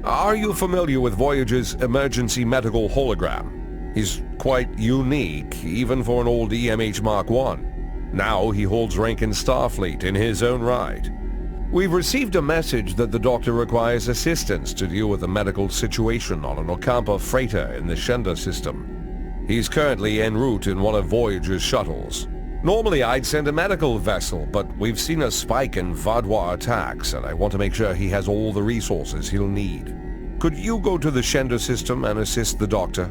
Are you familiar with Voyager's emergency medical hologram? He's quite unique, even for an old EMH Mark I. Now he holds rank in Starfleet in his own right. We've received a message that the Doctor requires assistance to deal with a medical situation on an Ocampa freighter in the Shenda system. He's currently en route in one of Voyager's shuttles. Normally I'd send a medical vessel, but we've seen a spike in Vaadwaur attacks, and I want to make sure he has all the resources he'll need. Could you go to the Shenda system and assist the Doctor?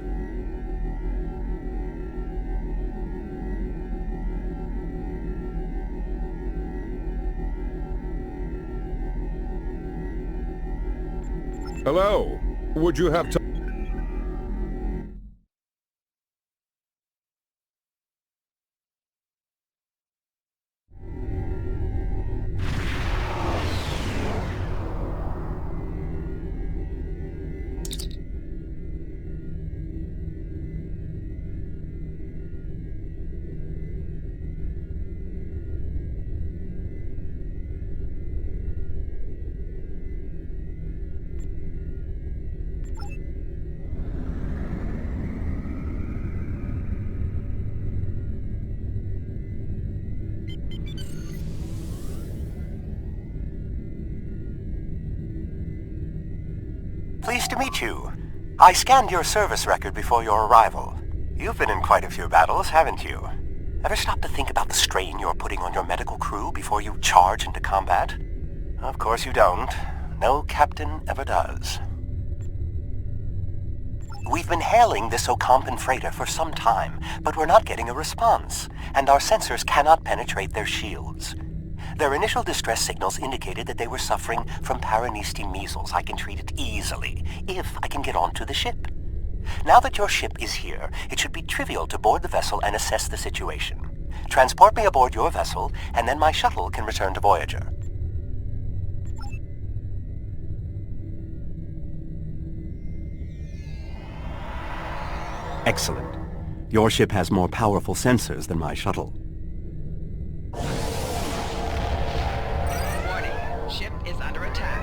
Hello. Would you have time? Pleased to meet you. I scanned your service record before your arrival. You've been in quite a few battles, haven't you? Ever stop to think about the strain you're putting on your medical crew before you charge into combat? Of course you don't. No captain ever does. We've been hailing this Ocampan freighter for some time, but we're not getting a response, and our sensors cannot penetrate their shields. Their initial distress signals indicated that they were suffering from Paranesti measles. I can treat it easily, if I can get onto the ship. Now that your ship is here, it should be trivial to board the vessel and assess the situation. Transport me aboard your vessel, and then my shuttle can return to Voyager. Excellent. Your ship has more powerful sensors than my shuttle. Warning, ship is under attack.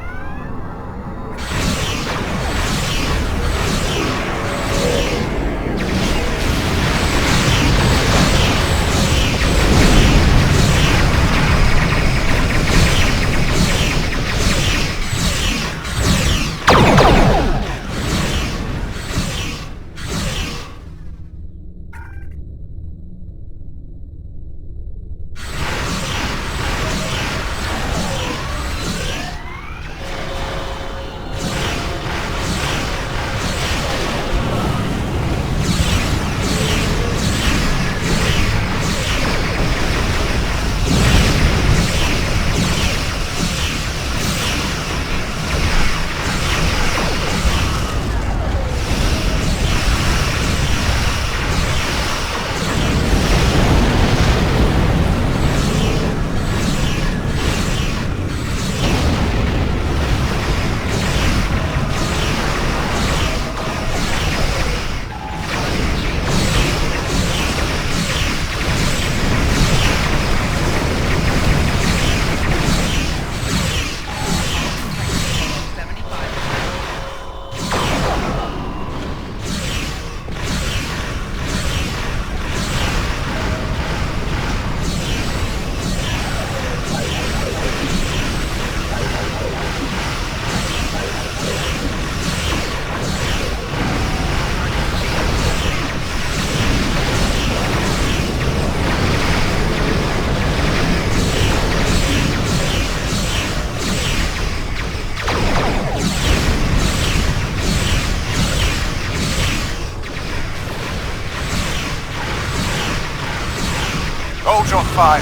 Hold your fire.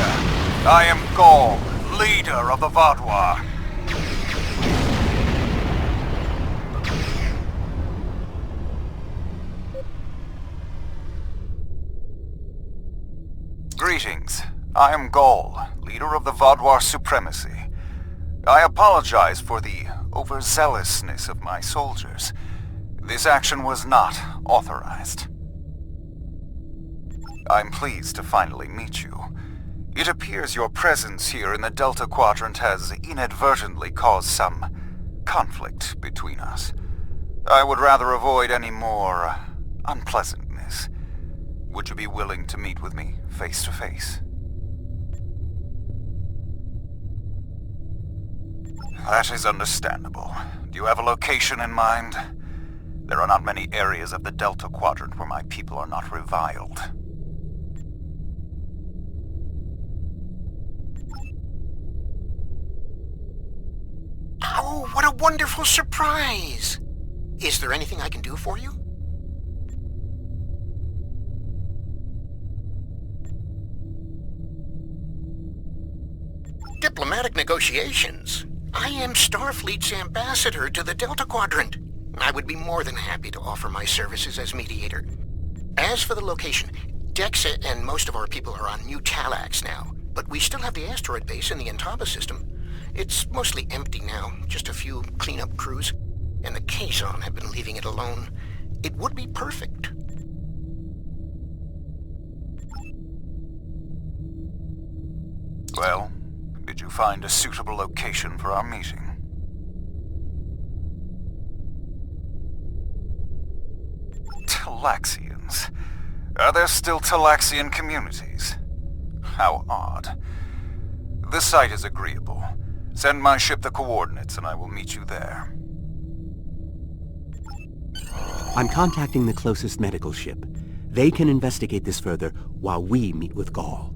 I am Gaul, leader of the Vaadwaur. Greetings. I am Gaul, leader of the Vaadwaur supremacy. I apologize for the overzealousness of my soldiers. This action was not authorized. I'm pleased to finally meet you. It appears your presence here in the Delta Quadrant has inadvertently caused some conflict between us. I would rather avoid any more unpleasantness. Would you be willing to meet with me face to face? That is understandable. Do you have a location in mind? There are not many areas of the Delta Quadrant where my people are not reviled. Oh, what a wonderful surprise! Is there anything I can do for you? Diplomatic negotiations. I am Starfleet's ambassador to the Delta Quadrant. I would be more than happy to offer my services as mediator. As for the location, Dexa and most of our people are on New Talax now, but we still have the asteroid base in the Intaba system. It's mostly empty now, just a few cleanup crews, and the Kazon have been leaving it alone. It would be perfect. Well, did you find a suitable location for our meeting? Talaxians. Are there still Talaxian communities? How odd. The site is agreeable. Send my ship the coordinates and I will meet you there. I'm contacting the closest medical ship. They can investigate this further while we meet with Gaul.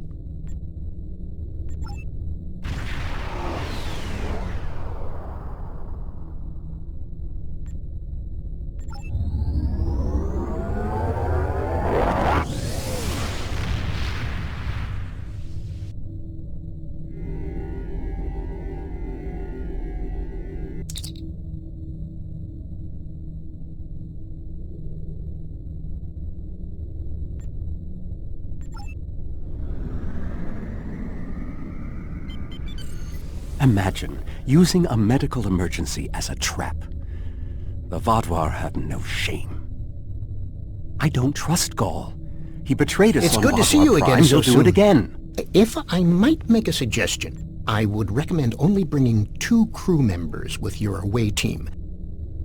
Imagine using a medical emergency as a trap. The Vaadwaur have no shame. I don't trust Gaul. He betrayed us It's on good to Vaadwaur see you Prime. again so He'll do soon. it again. If I might make a suggestion, I would recommend only bringing 2 crew members with your away team.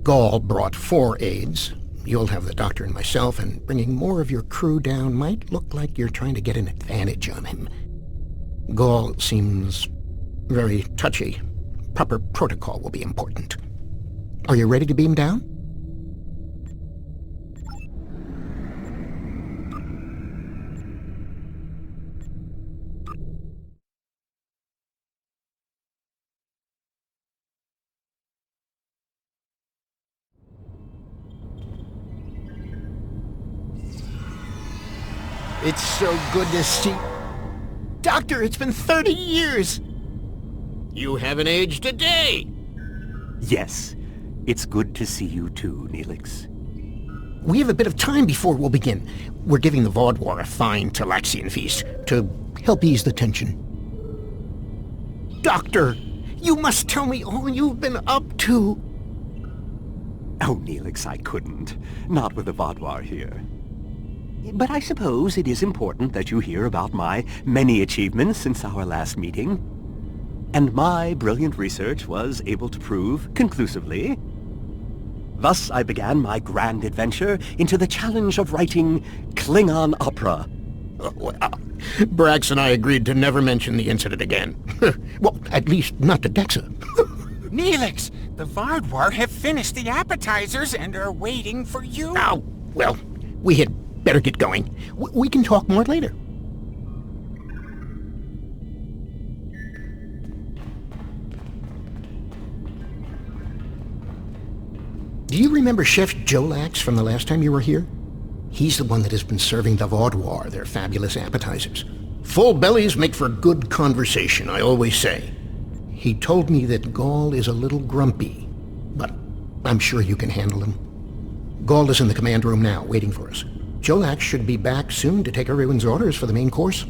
Gaul brought 4 aides. You'll have the doctor and myself, and bringing more of your crew down might look like you're trying to get an advantage on him. Gaul seems very touchy. Proper protocol will be important. Are you ready to beam down? It's so good to see... Doctor, it's been 30 years! You haven't aged a day! Yes. It's good to see you too, Neelix. We have a bit of time before we'll begin. We're giving the Vaadwaur a fine Talaxian feast to help ease the tension. Doctor, you must tell me all you've been up to. Oh, Neelix, I couldn't. Not with the Vaadwaur here. But I suppose it is important that you hear about my many achievements since our last meeting. And my brilliant research was able to prove conclusively. Thus I began my grand adventure into the challenge of writing Klingon opera. Brax and I agreed to never mention the incident again. Well, at least not to Dexa. Neelix, the Vaadwaur have finished the appetizers and are waiting for you. Oh, well, we had better get going. We can talk more later. Do you remember Chef Jolax from the last time you were here? He's the one that has been serving the Vaadwaur their fabulous appetizers. Full bellies make for good conversation, I always say. He told me that Gaul is a little grumpy, but I'm sure you can handle him. Gaul is in the command room now, waiting for us. Jolax should be back soon to take everyone's orders for the main course.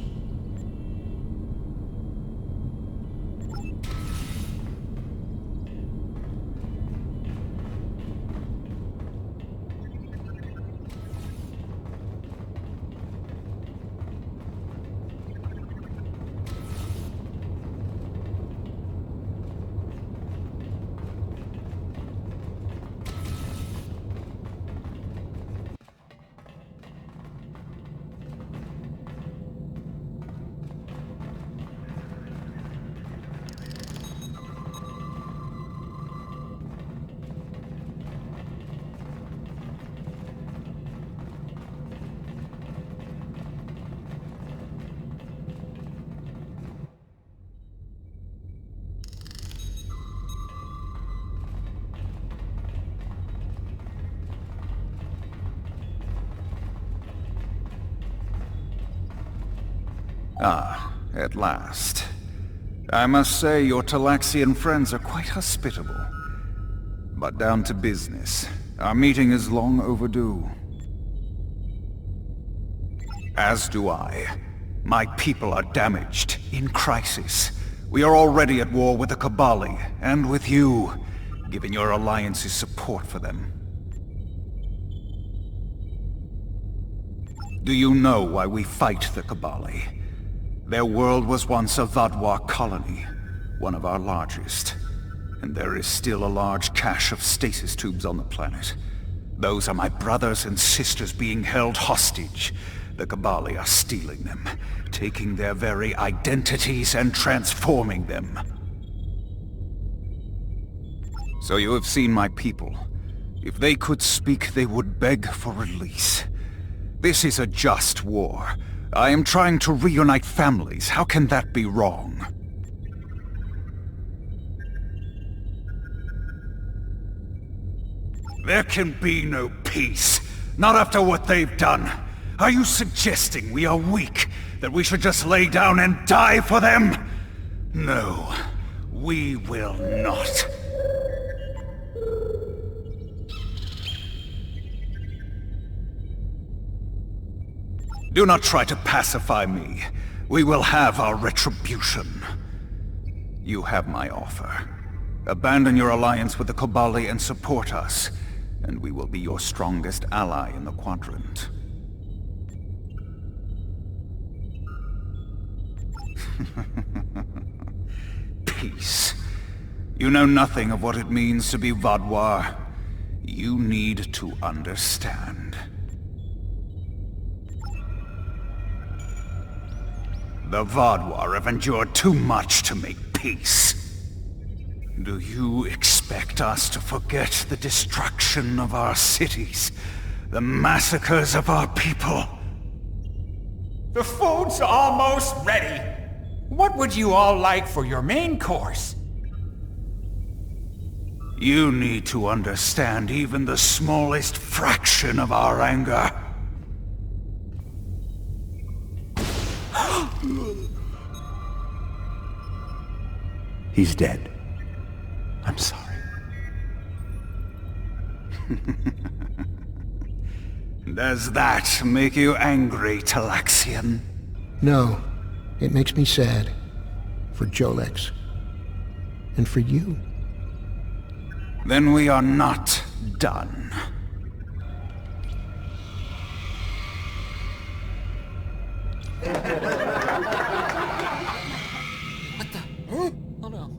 Ah, at last. I must say your Talaxian friends are quite hospitable. But down to business. Our meeting is long overdue. As do I. My people are damaged, in crisis. We are already at war with the Cabali, and with you, giving your alliance's support for them. Do you know why we fight the Cabali? Their world was once a Vadwar colony, one of our largest. And there is still a large cache of stasis tubes on the planet. Those are my brothers and sisters being held hostage. The Cabali are stealing them, taking their very identities and transforming them. So you have seen my people. If they could speak, they would beg for release. This is a just war. I am trying to reunite families. How can that be wrong? There can be no peace. Not after what they've done. Are you suggesting we are weak? That we should just lay down and die for them? No, we will not. Do not try to pacify me. We will have our retribution. You have my offer. Abandon your alliance with the Cabali and support us, and we will be your strongest ally in the Quadrant. Peace. You know nothing of what it means to be Vadwar. You need to understand. The Vadwar have endured too much to make peace. Do you expect us to forget the destruction of our cities? The massacres of our people? The food's almost ready. What would you all like for your main course? You need to understand even the smallest fraction of our anger. He's dead. I'm sorry. Does that make you angry, Talaxian? No, it makes me sad. For Jolex. And for you. Then we are not done. What the? Huh? Oh no.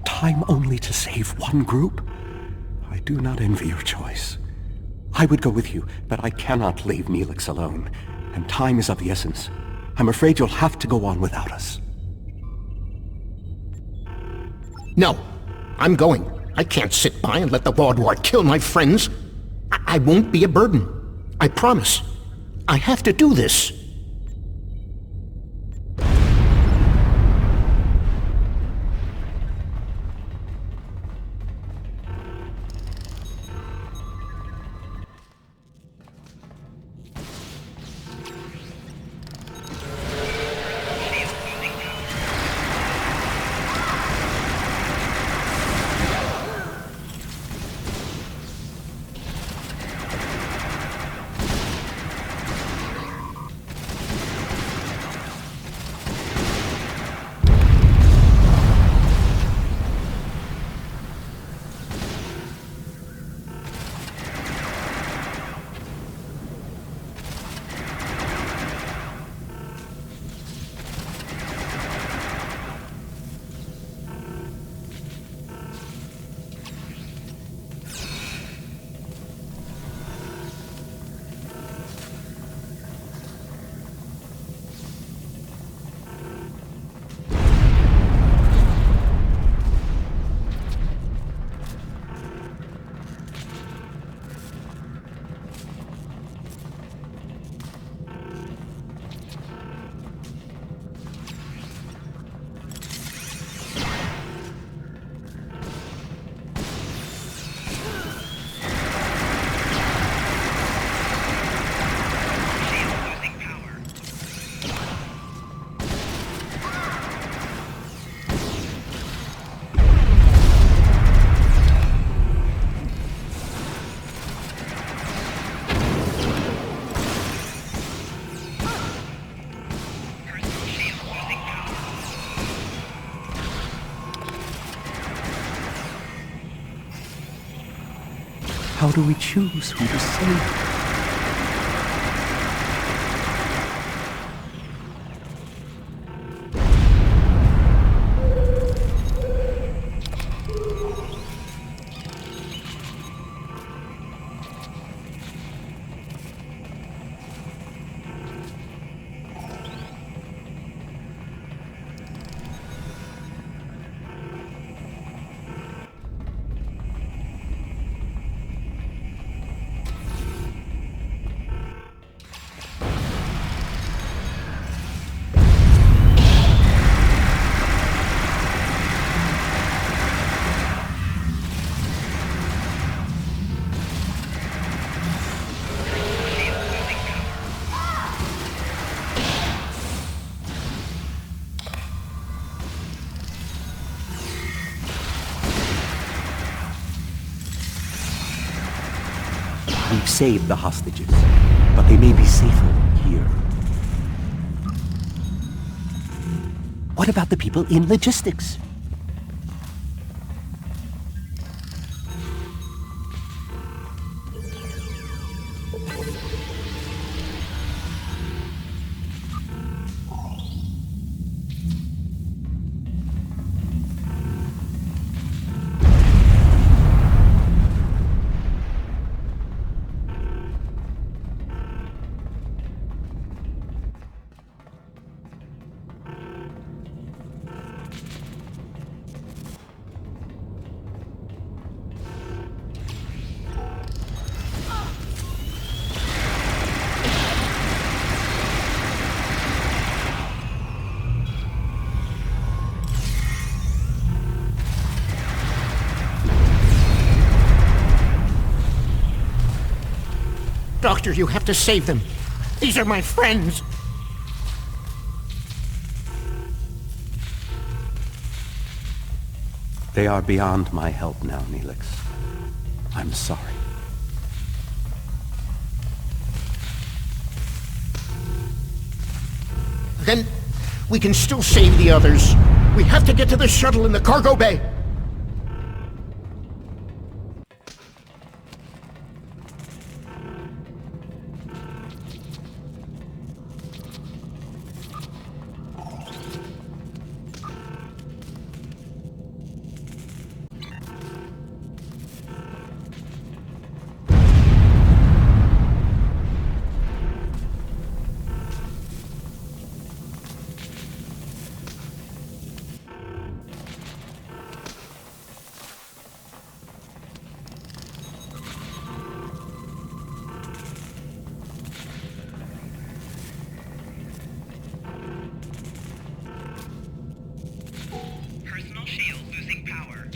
Time only to save one group? I do not envy your choice. I would go with you, but I cannot leave Neelix alone, and time is of the essence. I'm afraid you'll have to go on without us. No, I'm going. I can't sit by and let the Vaudwar kill my friends. I won't be a burden. I promise. I have to do this. how do we choose who to save? We've saved the hostages, but they may be safer here. What about the people in logistics? Doctor, you have to save them. These are my friends. They are beyond my help now, Neelix. I'm sorry. Then we can still save the others. We have to get to the shuttle in the cargo bay. Personal shield losing power.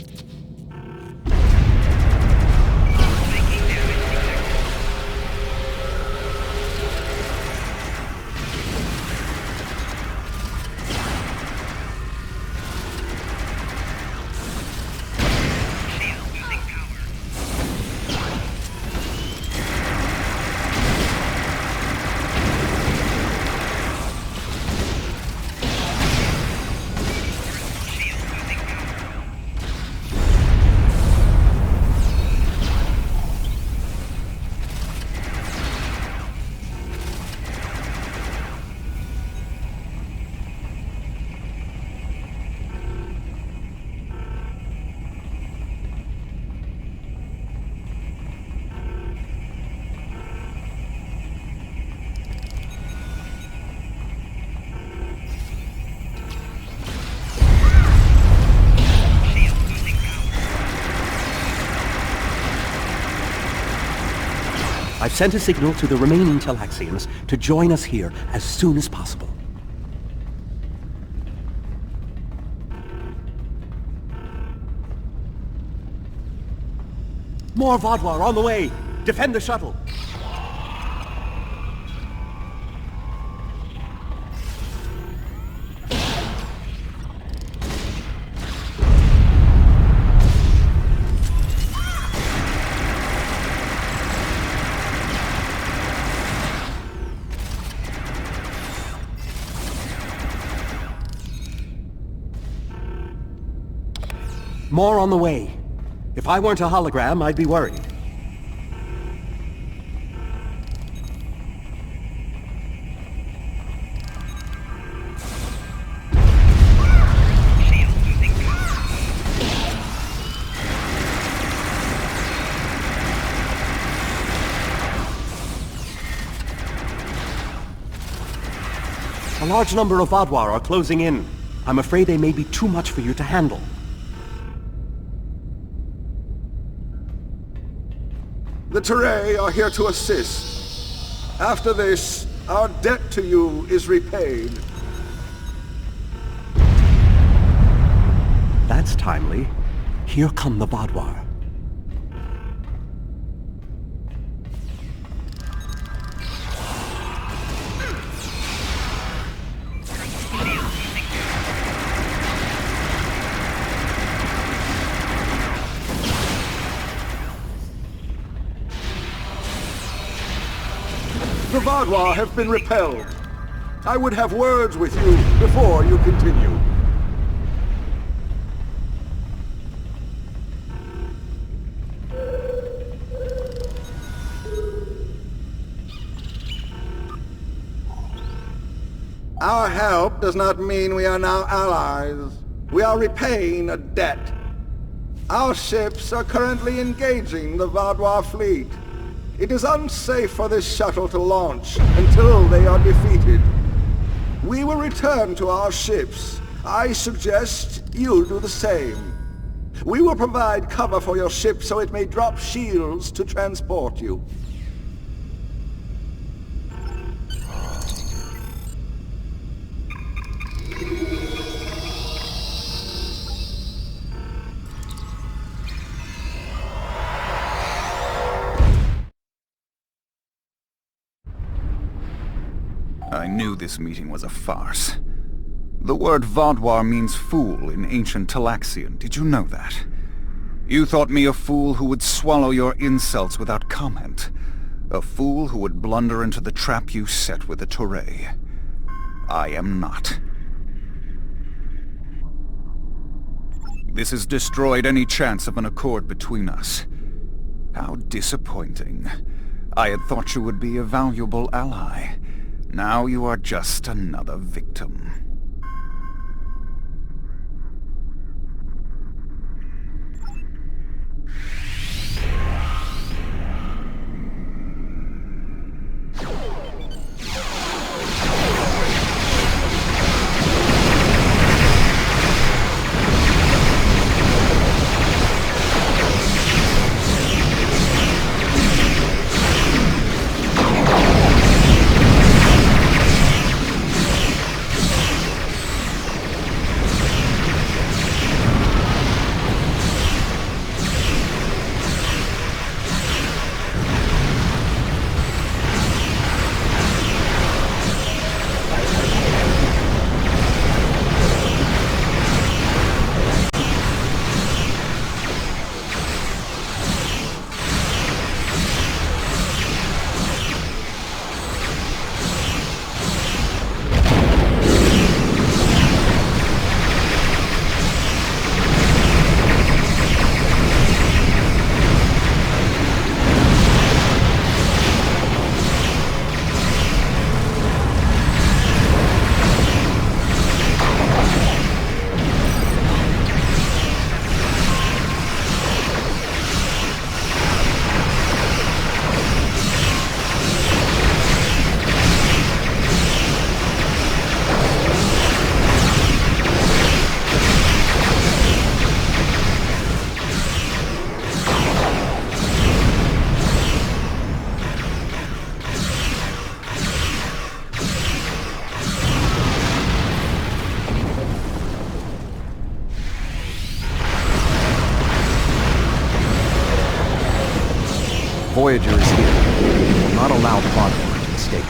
I've sent a signal to the remaining Talaxians to join us here as soon as possible. More Vaadwaur on the way! Defend the shuttle! More on the way. If I weren't a hologram, I'd be worried. A large number of Vadwar are closing in. I'm afraid they may be too much for you to handle. The Teray are here to assist. After this, our debt to you is repaid. That's timely. Here come the Vadwar. The Vadwar have been repelled. I would have words with you before you continue. Our help does not mean we are now allies. We are repaying a debt. Our ships are currently engaging the Vadwar fleet. It is unsafe for this shuttle to launch until they are defeated. We will return to our ships. I suggest you do the same. We will provide cover for your ship so it may drop shields to transport you. I knew this meeting was a farce. The word Vadwar means fool in ancient Talaxian. Did you know that? You thought me a fool who would swallow your insults without comment. A fool who would blunder into the trap you set with the Teray. I am not. This has destroyed any chance of an accord between us. How disappointing. I had thought you would be a valuable ally. Now you are just another victim. Voyager is here. We will not allow the Vadwar to escape.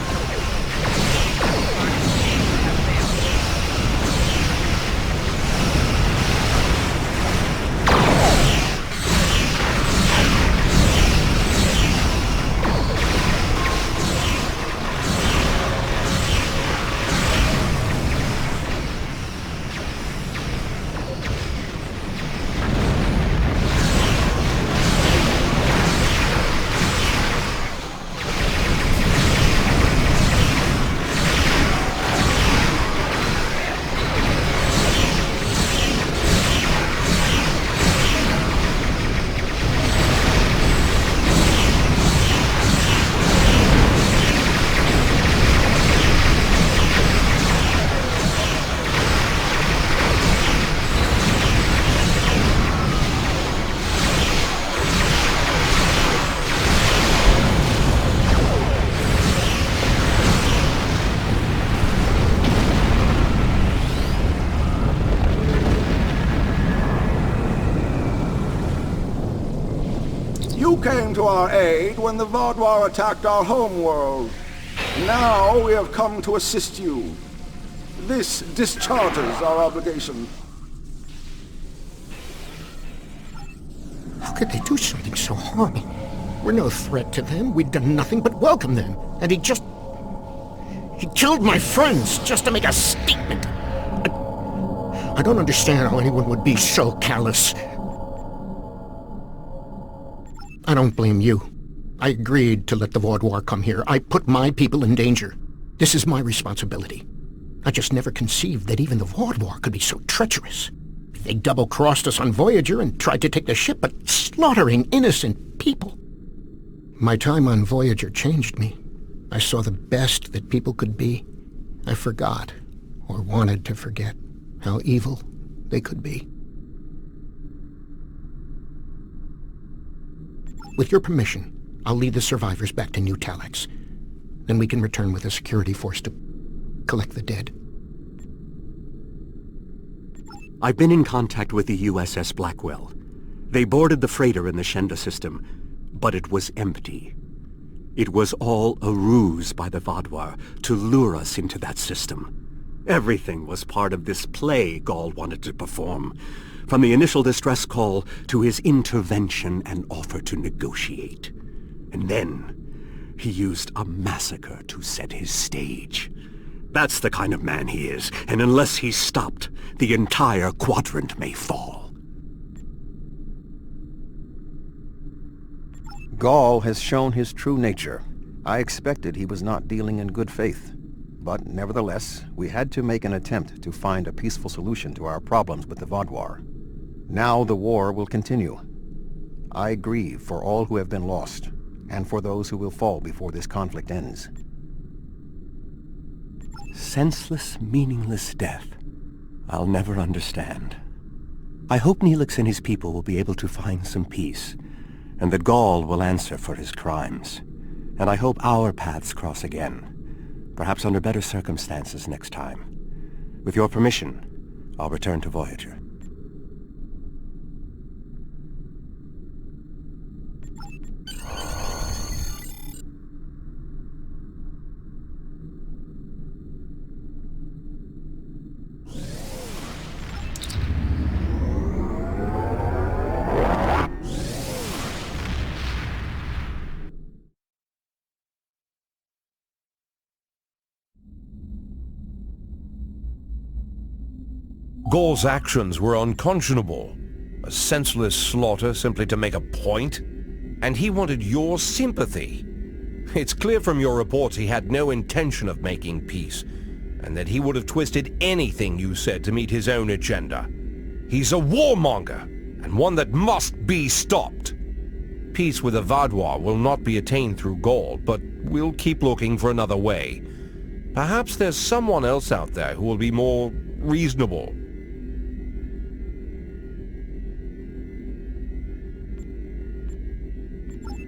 came to our aid when the Vaudouar attacked our home world. Now we have come to assist you. This discharges our obligation. How could they do something so horrible? We're no threat to them. We've done nothing but welcome them. And he killed my friends just to make a statement. I don't understand how anyone would be so callous. I don't blame you. I agreed to let the Vaudouar come here. I put my people in danger. This is my responsibility. I just never conceived that even the Vaudouar could be so treacherous. They double-crossed us on Voyager and tried to take the ship, but slaughtering innocent people. My time on Voyager changed me. I saw the best that people could be. I forgot, or wanted to forget, how evil they could be. With your permission, I'll lead the survivors back to New Talax. Then we can return with a security force to collect the dead. I've been in contact with the USS Blackwell. They boarded the freighter in the Shenda system, but it was empty. It was all a ruse by the Vaudouar to lure us into that system. Everything was part of this play Gaul wanted to perform, from the initial distress call to his intervention and offer to negotiate. And then he used a massacre to set his stage. That's the kind of man he is, and unless he's stopped, the entire quadrant may fall. Gaul has shown his true nature. I expected he was not dealing in good faith. But nevertheless, we had to make an attempt to find a peaceful solution to our problems with the Vaudouar. Now the war will continue. I grieve for all who have been lost, and for those who will fall before this conflict ends. Senseless, meaningless death. I'll never understand. I hope Neelix and his people will be able to find some peace, and that Gaul will answer for his crimes. And I hope our paths cross again, perhaps under better circumstances next time. With your permission, I'll return to Voyager. Gaul's actions were unconscionable. A senseless slaughter simply to make a point. And he wanted your sympathy. It's clear from your reports he had no intention of making peace, and that he would have twisted anything you said to meet his own agenda. He's a warmonger, and one that must be stopped. Peace with the Vaudouar will not be attained through Gaul, but we'll keep looking for another way. Perhaps there's someone else out there who will be more reasonable.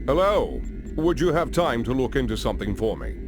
Hello. Would you have time to look into something for me?